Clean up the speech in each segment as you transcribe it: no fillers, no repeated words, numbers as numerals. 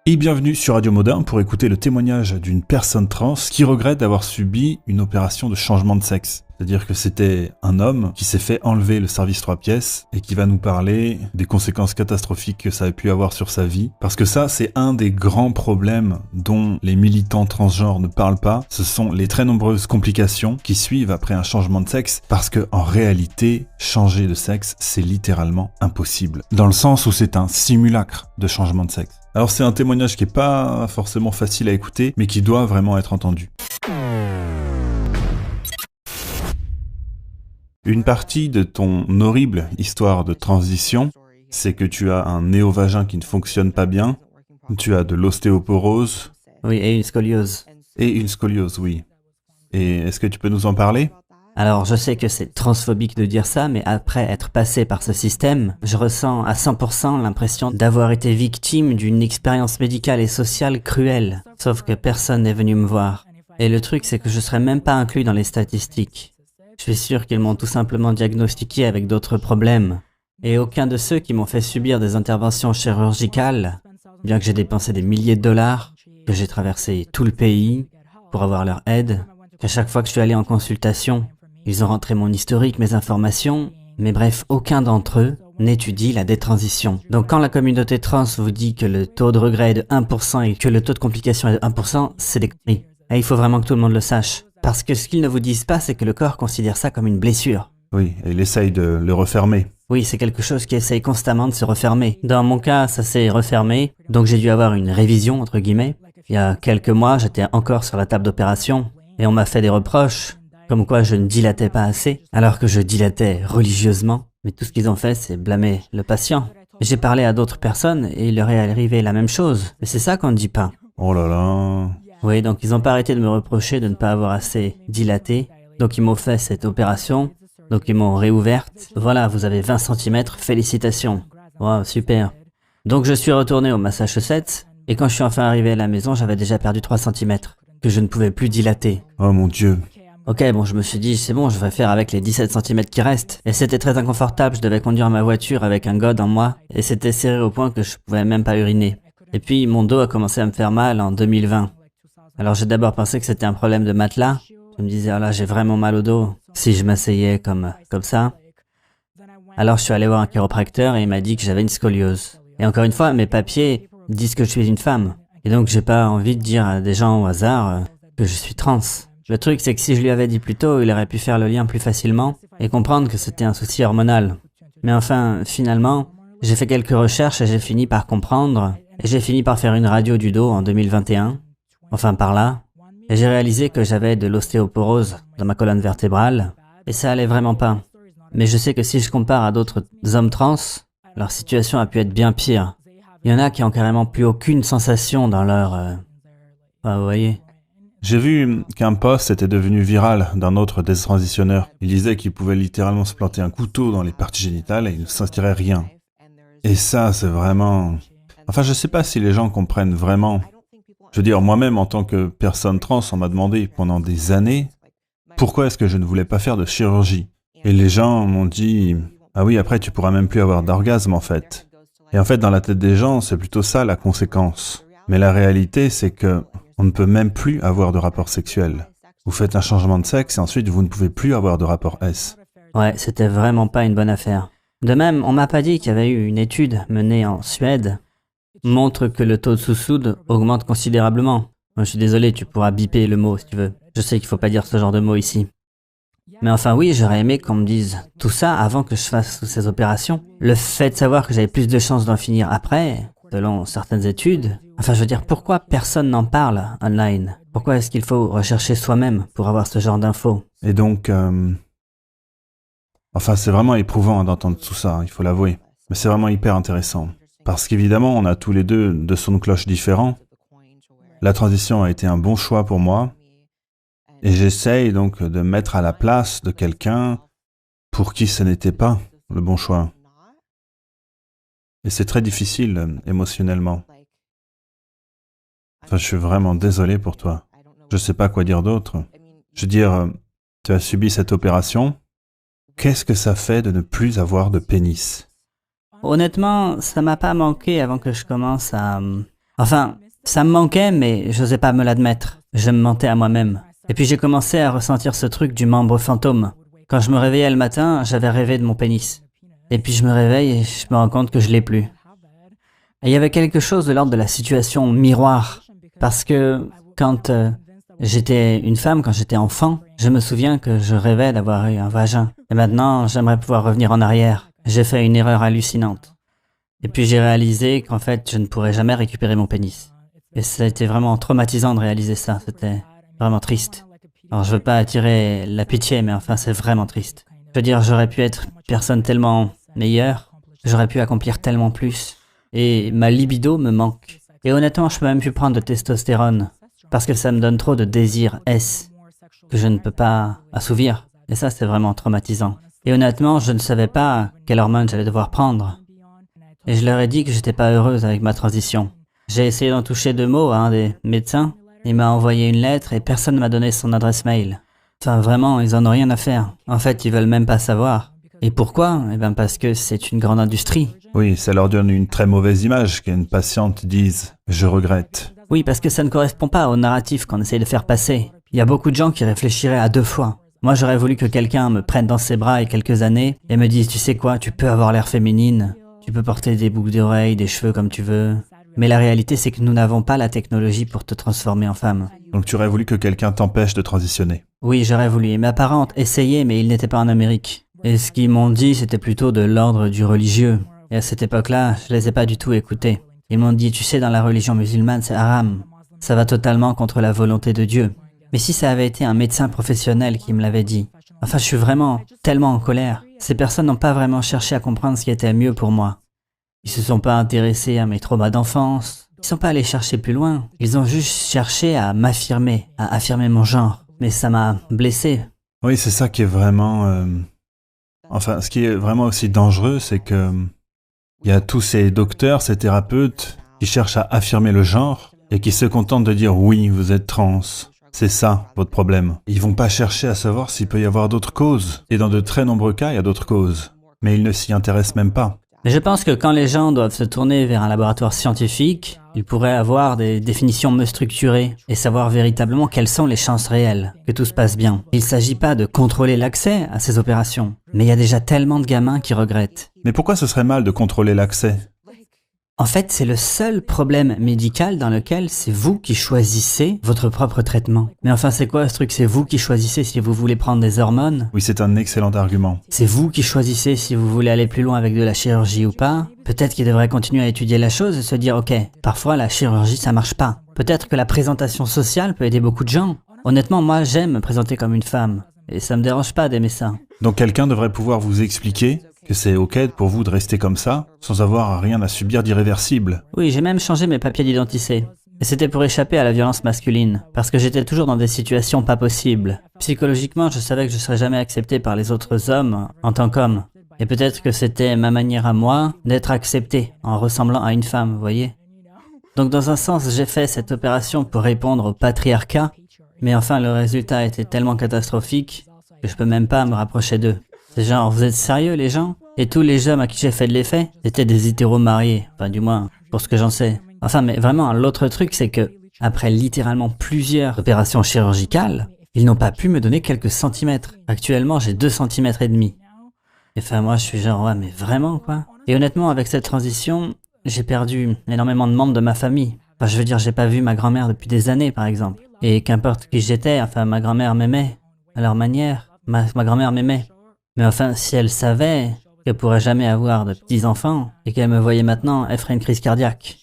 Et bienvenue sur Radio Moderne pour écouter le témoignage d'une personne trans qui regrette d'avoir subi une opération de changement de sexe. C'est-à-dire que c'était un homme qui s'est fait enlever le service 3 pièces et qui va nous parler des conséquences catastrophiques que ça a pu avoir sur sa vie. Parce que ça, c'est un des grands problèmes dont les militants transgenres ne parlent pas. Ce sont les très nombreuses complications qui suivent après un changement de sexe. Parce que, en réalité, changer de sexe, c'est littéralement impossible. Dans le sens où c'est un simulacre de changement de sexe. Alors c'est un témoignage qui est pas forcément facile à écouter, mais qui doit vraiment être entendu. Une partie de ton horrible histoire de transition, c'est que tu as un néovagin qui ne fonctionne pas bien, tu as de l'ostéoporose. Oui, et une scoliose. Et une scoliose, oui. Et est-ce que tu peux nous en parler ? Alors, je sais que c'est transphobique de dire ça, mais après être passé par ce système, je ressens à 100% l'impression d'avoir été victime d'une expérience médicale et sociale cruelle. Sauf que personne n'est venu me voir. Et le truc, c'est que je serais même pas inclus dans les statistiques. Je suis sûr qu'ils m'ont tout simplement diagnostiqué avec d'autres problèmes. Et aucun de ceux qui m'ont fait subir des interventions chirurgicales, bien que j'ai dépensé des milliers de dollars, que j'ai traversé tout le pays pour avoir leur aide, qu'à chaque fois que je suis allé en consultation, ils ont rentré mon historique, mes informations, mais bref, aucun d'entre eux n'étudie la détransition. Donc quand la communauté trans vous dit que le taux de regret est de 1% et que le taux de complication est de 1%, c'est des conneries. Et il faut vraiment que tout le monde le sache. Parce que ce qu'ils ne vous disent pas, c'est que le corps considère ça comme une blessure. Oui, et il essaye de le refermer. Oui, c'est quelque chose qui essaye constamment de se refermer. Dans mon cas, ça s'est refermé, donc j'ai dû avoir une révision, entre guillemets. Il y a quelques mois, j'étais encore sur la table d'opération, et on m'a fait des reproches, comme quoi je ne dilatais pas assez, alors que je dilatais religieusement. Mais tout ce qu'ils ont fait, c'est blâmer le patient. J'ai parlé à d'autres personnes, et il leur est arrivé la même chose. Mais c'est ça qu'on ne dit pas. Oh là là... Oui, donc ils n'ont pas arrêté de me reprocher de ne pas avoir assez dilaté. Donc ils m'ont fait cette opération. Donc ils m'ont réouverte. Voilà, vous avez 20 cm, félicitations. Wow, super. Donc je suis retourné au Massachusetts. Et quand je suis enfin arrivé à la maison, j'avais déjà perdu 3 cm. Que je ne pouvais plus dilater. Oh mon Dieu. Ok, bon, je me suis dit, c'est bon, je vais faire avec les 17 cm qui restent. Et c'était très inconfortable, je devais conduire ma voiture avec un god en moi. Et c'était serré au point que je pouvais même pas uriner. Et puis mon dos a commencé à me faire mal en 2020. Alors j'ai d'abord pensé que c'était un problème de matelas. Je me disais, oh là, j'ai vraiment mal au dos. Si je m'asseyais comme ça. Alors je suis allé voir un chiropracteur et il m'a dit que j'avais une scoliose. Et encore une fois, mes papiers disent que je suis une femme. Et donc j'ai pas envie de dire à des gens au hasard que je suis trans. Le truc, c'est que si je lui avais dit plus tôt, il aurait pu faire le lien plus facilement et comprendre que c'était un souci hormonal. Mais enfin, finalement, j'ai fait quelques recherches et j'ai fini par comprendre. Et j'ai fini par faire une radio du dos en 2021. Enfin par là, et j'ai réalisé que j'avais de l'ostéoporose dans ma colonne vertébrale, et ça allait vraiment pas. Mais je sais que si je compare à d'autres hommes trans, leur situation a pu être bien pire. Il y en a qui ont carrément plus aucune sensation dans leur... Enfin, vous voyez. J'ai vu qu'un post était devenu viral d'un autre déstransitionneur. Il disait qu'il pouvait littéralement se planter un couteau dans les parties génitales et il ne sentirait rien. Et ça, c'est vraiment... Enfin, je sais pas si les gens comprennent vraiment... Je veux dire, moi-même, en tant que personne trans, on m'a demandé pendant des années pourquoi est-ce que je ne voulais pas faire de chirurgie. Et les gens m'ont dit, ah oui, après tu pourras même plus avoir d'orgasme en fait. Et en fait, dans la tête des gens, c'est plutôt ça la conséquence. Mais la réalité, c'est que on ne peut même plus avoir de rapport sexuel. Vous faites un changement de sexe et ensuite vous ne pouvez plus avoir de rapport S. Ouais, c'était vraiment pas une bonne affaire. De même, on m'a pas dit qu'il y avait eu une étude menée en Suède montre que le taux de sous-soude augmente considérablement. Moi, je suis désolé, tu pourras biper le mot si tu veux. Je sais qu'il faut pas dire ce genre de mots ici. Mais enfin oui, j'aurais aimé qu'on me dise tout ça avant que je fasse toutes ces opérations. Le fait de savoir que j'avais plus de chances d'en finir après, selon certaines études. Enfin, je veux dire, pourquoi personne n'en parle online? Pourquoi est-ce qu'il faut rechercher soi-même pour avoir ce genre d'infos? Et donc, enfin, c'est vraiment éprouvant d'entendre tout ça, il faut l'avouer. Mais c'est vraiment hyper intéressant. Parce qu'évidemment, on a tous les deux deux sons de cloche différents. La transition a été un bon choix pour moi. Et j'essaye donc de me mettre à la place de quelqu'un pour qui ce n'était pas le bon choix. Et c'est très difficile émotionnellement. Enfin, je suis vraiment désolé pour toi. Je ne sais pas quoi dire d'autre. Je veux dire, tu as subi cette opération. Qu'est-ce que ça fait de ne plus avoir de pénis ? Honnêtement, ça m'a pas manqué avant que je commence Enfin, ça me manquait, mais j'osais pas me l'admettre. Je me mentais à moi-même. Et puis j'ai commencé à ressentir ce truc du membre fantôme. Quand je me réveillais le matin, j'avais rêvé de mon pénis. Et puis je me réveille et je me rends compte que je l'ai plus. Et il y avait quelque chose de l'ordre de la situation miroir. Parce que quand j'étais une femme, quand j'étais enfant, je me souviens que je rêvais d'avoir eu un vagin. Et maintenant, j'aimerais pouvoir revenir en arrière. J'ai fait une erreur hallucinante. Et puis j'ai réalisé qu'en fait, je ne pourrais jamais récupérer mon pénis. Et ça a été vraiment traumatisant de réaliser ça. C'était vraiment triste. Alors je veux pas attirer la pitié, mais enfin c'est vraiment triste. Je veux dire, j'aurais pu être une personne tellement meilleure, j'aurais pu accomplir tellement plus. Et ma libido me manque. Et honnêtement, je peux même plus prendre de testostérone, parce que ça me donne trop de désir S, que je ne peux pas assouvir. Et ça, c'est vraiment traumatisant. Et honnêtement, je ne savais pas quelle hormone j'allais devoir prendre. Et je leur ai dit que j'étais pas heureuse avec ma transition. J'ai essayé d'en toucher 2 mots à un des médecins. Il m'a envoyé une lettre et personne ne m'a donné son adresse mail. Enfin, vraiment, ils en ont rien à faire. En fait, ils veulent même pas savoir. Et pourquoi? Eh bien, parce que c'est une grande industrie. Oui, ça leur donne une très mauvaise image qu'une patiente dise « je regrette ». Oui, parce que ça ne correspond pas au narratif qu'on essaye de faire passer. Il y a beaucoup de gens qui réfléchiraient à 2 fois. Moi, j'aurais voulu que quelqu'un me prenne dans ses bras il y a quelques années et me dise « tu sais quoi, tu peux avoir l'air féminine, tu peux porter des boucles d'oreilles, des cheveux comme tu veux. » Mais la réalité, c'est que nous n'avons pas la technologie pour te transformer en femme. Donc tu aurais voulu que quelqu'un t'empêche de transitionner. Oui, j'aurais voulu. Et mes parents essayaient, mais ils n'étaient pas en Amérique. Et ce qu'ils m'ont dit, c'était plutôt de l'ordre du religieux. Et à cette époque-là, je les ai pas du tout écoutés. Ils m'ont dit, tu sais, dans la religion musulmane, c'est haram. Ça va totalement contre la volonté de Dieu. Mais si ça avait été un médecin professionnel qui me l'avait dit, enfin, je suis vraiment tellement en colère. Ces personnes n'ont pas vraiment cherché à comprendre ce qui était mieux pour moi. Ils se sont pas intéressés à mes traumas d'enfance. Ils sont pas allés chercher plus loin. Ils ont juste cherché à m'affirmer, à affirmer mon genre. Mais ça m'a blessé. Oui, c'est ça qui est vraiment... Enfin, ce qui est vraiment aussi dangereux, c'est que il y a tous ces docteurs, ces thérapeutes qui cherchent à affirmer le genre et qui se contentent de dire « oui, vous êtes trans ». C'est ça, votre problème. Ils vont pas chercher à savoir s'il peut y avoir d'autres causes. Et dans de très nombreux cas, il y a d'autres causes. Mais ils ne s'y intéressent même pas. Mais je pense que quand les gens doivent se tourner vers un laboratoire scientifique, ils pourraient avoir des définitions mieux structurées et savoir véritablement quelles sont les chances réelles que tout se passe bien. Il ne s'agit pas de contrôler l'accès à ces opérations, mais il y a déjà tellement de gamins qui regrettent. Mais pourquoi ce serait mal de contrôler l'accès ? En fait, c'est le seul problème médical dans lequel c'est vous qui choisissez votre propre traitement. Mais enfin, c'est quoi ce truc? C'est vous qui choisissez si vous voulez prendre des hormones? Oui, c'est un excellent argument. C'est vous qui choisissez si vous voulez aller plus loin avec de la chirurgie ou pas. Peut-être qu'il devrait continuer à étudier la chose et se dire, ok, parfois la chirurgie ça marche pas. Peut-être que la présentation sociale peut aider beaucoup de gens. Honnêtement, moi j'aime me présenter comme une femme. Et ça me dérange pas d'aimer ça. Donc quelqu'un devrait pouvoir vous expliquer que c'est ok pour vous de rester comme ça, sans avoir rien à subir d'irréversible. Oui, j'ai même changé mes papiers d'identité. Et c'était pour échapper à la violence masculine, parce que j'étais toujours dans des situations pas possibles. Psychologiquement, je savais que je serais jamais accepté par les autres hommes en tant qu'homme. Et peut-être que c'était ma manière à moi d'être accepté en ressemblant à une femme, vous voyez. Donc dans un sens, j'ai fait cette opération pour répondre au patriarcat, mais enfin le résultat était tellement catastrophique que je peux même pas me rapprocher d'eux. C'est genre, vous êtes sérieux les gens? Et tous les hommes à qui j'ai fait de l'effet, c'était des hétéros mariés, enfin du moins, pour ce que j'en sais. Enfin, mais vraiment, l'autre truc, c'est que, après littéralement plusieurs opérations chirurgicales, ils n'ont pas pu me donner quelques centimètres. Actuellement, j'ai 2 centimètres et demi. Et enfin, moi, je suis genre, ouais, mais vraiment, quoi. Et honnêtement, avec cette transition, j'ai perdu énormément de membres de ma famille. Enfin, je veux dire, j'ai pas vu ma grand-mère depuis des années, par exemple. Et qu'importe qui j'étais, enfin, ma grand-mère m'aimait. À leur manière, ma grand-mère m'aimait. Mais enfin, si elle savait qu'elle pourrait jamais avoir de petits-enfants, et qu'elle me voyait maintenant, elle ferait une crise cardiaque.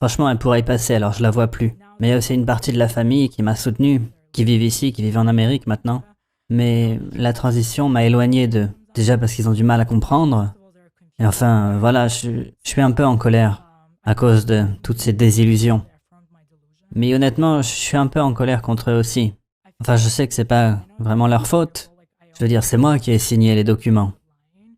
Franchement, elle pourrait y passer, alors je la vois plus. Mais il y a aussi une partie de la famille qui m'a soutenu, qui vivent ici, qui vivent en Amérique maintenant. Mais la transition m'a éloigné d'eux. Déjà parce qu'ils ont du mal à comprendre. Et enfin, voilà, je suis un peu en colère à cause de toutes ces désillusions. Mais honnêtement, je suis un peu en colère contre eux aussi. Enfin, je sais que c'est pas vraiment leur faute. Je veux dire, c'est moi qui ai signé les documents.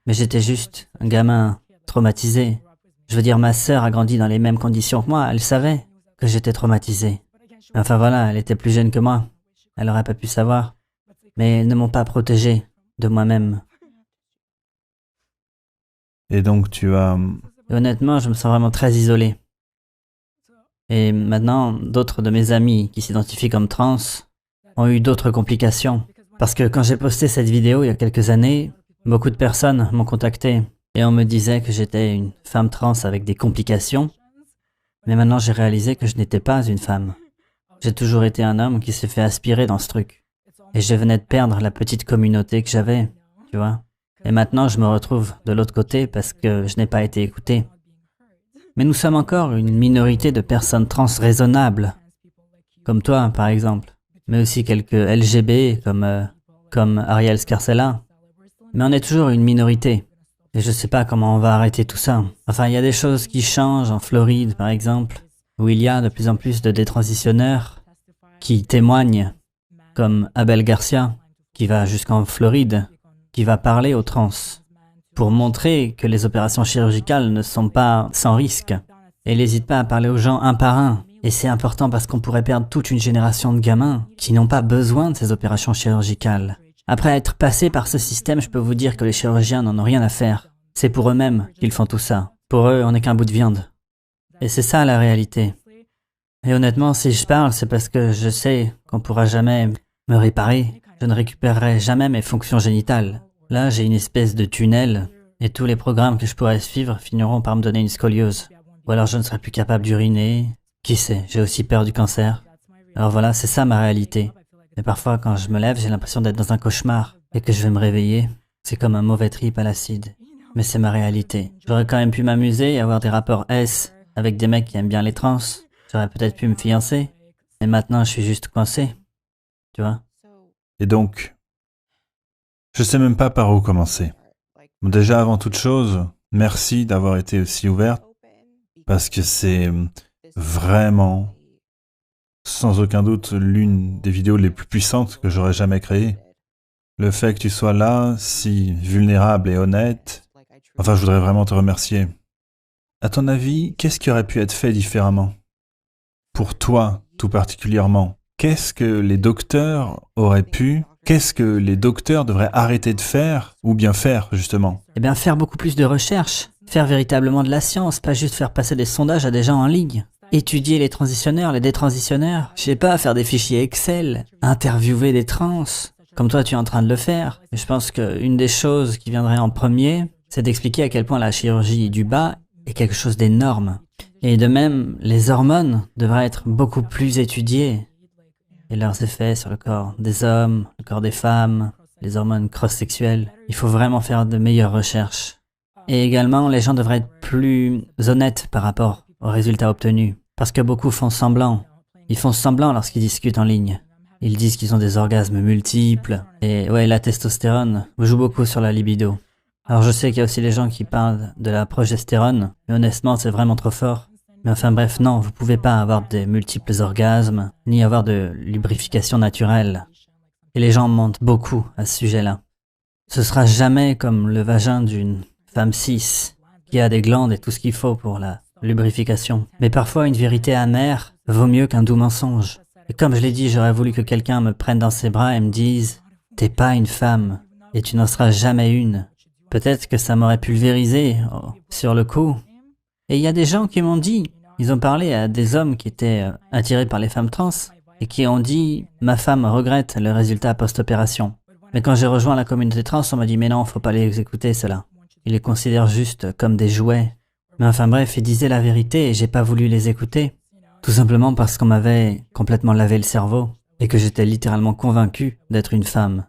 Mais j'étais juste un gamin traumatisé. Je veux dire, ma sœur a grandi dans les mêmes conditions que moi. Elle savait que j'étais traumatisé. Enfin voilà, elle était plus jeune que moi. Elle aurait pas pu savoir. Mais ils ne m'ont pas protégé de moi-même. Et donc tu as... Et honnêtement, je me sens vraiment très isolé. Et maintenant, d'autres de mes amis qui s'identifient comme trans ont eu d'autres complications. Parce que quand j'ai posté cette vidéo il y a quelques années, beaucoup de personnes m'ont contacté et on me disait que j'étais une femme trans avec des complications. Mais maintenant, j'ai réalisé que je n'étais pas une femme. J'ai toujours été un homme qui s'est fait aspirer dans ce truc. Et je venais de perdre la petite communauté que j'avais, tu vois. Et maintenant, je me retrouve de l'autre côté parce que je n'ai pas été écouté. Mais nous sommes encore une minorité de personnes trans raisonnables, comme toi, par exemple, mais aussi quelques LGB comme Ariel Scarcella. Mais on est toujours une minorité. Et je ne sais pas comment on va arrêter tout ça. Enfin, il y a des choses qui changent en Floride, par exemple, où il y a de plus en plus de détransitionneurs qui témoignent, comme Abel Garcia, qui va jusqu'en Floride, qui va parler aux trans, pour montrer que les opérations chirurgicales ne sont pas sans risque. Et il n'hésite pas à parler aux gens un par un. Et c'est important parce qu'on pourrait perdre toute une génération de gamins qui n'ont pas besoin de ces opérations chirurgicales. Après être passé par ce système, je peux vous dire que les chirurgiens n'en ont rien à faire. C'est pour eux-mêmes qu'ils font tout ça. Pour eux, on n'est qu'un bout de viande. Et c'est ça la réalité. Et honnêtement, si je parle, c'est parce que je sais qu'on ne pourra jamais me réparer. Je ne récupérerai jamais mes fonctions génitales. Là, j'ai une espèce de tunnel, et tous les programmes que je pourrais suivre finiront par me donner une scoliose. Ou alors je ne serai plus capable d'uriner. Qui sait, j'ai aussi peur du cancer. Alors voilà, c'est ça ma réalité. Et parfois, quand je me lève, j'ai l'impression d'être dans un cauchemar, et que je vais me réveiller. C'est comme un mauvais trip à l'acide. Mais c'est ma réalité. J'aurais quand même pu m'amuser et avoir des rapports S avec des mecs qui aiment bien les trans. J'aurais peut-être pu me fiancer. Mais maintenant, je suis juste coincé. Tu vois? Et donc, je sais même pas par où commencer. Bon, déjà, avant toute chose, merci d'avoir été aussi ouverte, parce que c'est vraiment, sans aucun doute, l'une des vidéos les plus puissantes que j'aurais jamais créées. Le fait que tu sois là, si vulnérable et honnête, enfin, je voudrais vraiment te remercier. À ton avis, qu'est-ce qui aurait pu être fait différemment? Pour toi, tout particulièrement, qu'est-ce que les docteurs auraient pu, qu'est-ce que les docteurs devraient arrêter de faire, ou bien faire, justement? Eh bien, faire beaucoup plus de recherches. Faire véritablement de la science, pas juste faire passer des sondages à des gens en ligne. Étudier les transitionneurs, les détransitionneurs. Je sais pas, faire des fichiers Excel. Interviewer des trans. Comme toi, tu es en train de le faire. Et je pense qu'une des choses qui viendrait en premier, c'est d'expliquer à quel point la chirurgie du bas est quelque chose d'énorme. Et de même, les hormones devraient être beaucoup plus étudiées. Et leurs effets sur le corps des hommes, le corps des femmes, les hormones cross-sexuelles. Il faut vraiment faire de meilleures recherches. Et également, les gens devraient être plus honnêtes par rapport aux résultats obtenus. Parce que beaucoup font semblant. Ils font semblant lorsqu'ils discutent en ligne. Ils disent qu'ils ont des orgasmes multiples. Et ouais, la testostérone joue beaucoup sur la libido. Alors je sais qu'il y a aussi les gens qui parlent de la progestérone, mais honnêtement, c'est vraiment trop fort. Mais enfin bref, non, vous pouvez pas avoir de multiples orgasmes, ni avoir de lubrification naturelle. Et les gens mentent beaucoup à ce sujet-là. Ce sera jamais comme le vagin d'une femme cis, qui a des glandes et tout ce qu'il faut pour la lubrification. Mais parfois, une vérité amère vaut mieux qu'un doux mensonge. Et comme je l'ai dit, j'aurais voulu que quelqu'un me prenne dans ses bras et me dise « T'es pas une femme, et tu n'en seras jamais une ». Peut-être que ça m'aurait pulvérisé sur le coup. Et il y a des gens qui m'ont dit, ils ont parlé à des hommes qui étaient attirés par les femmes trans, et qui ont dit « Ma femme regrette le résultat post-opération ». Mais quand j'ai rejoint la communauté trans, on m'a dit « Mais non, faut pas les écouter, cela. Ils les considèrent juste comme des jouets. » Mais enfin bref, ils disaient la vérité et j'ai pas voulu les écouter. Tout simplement parce qu'on m'avait complètement lavé le cerveau et que j'étais littéralement convaincu d'être une femme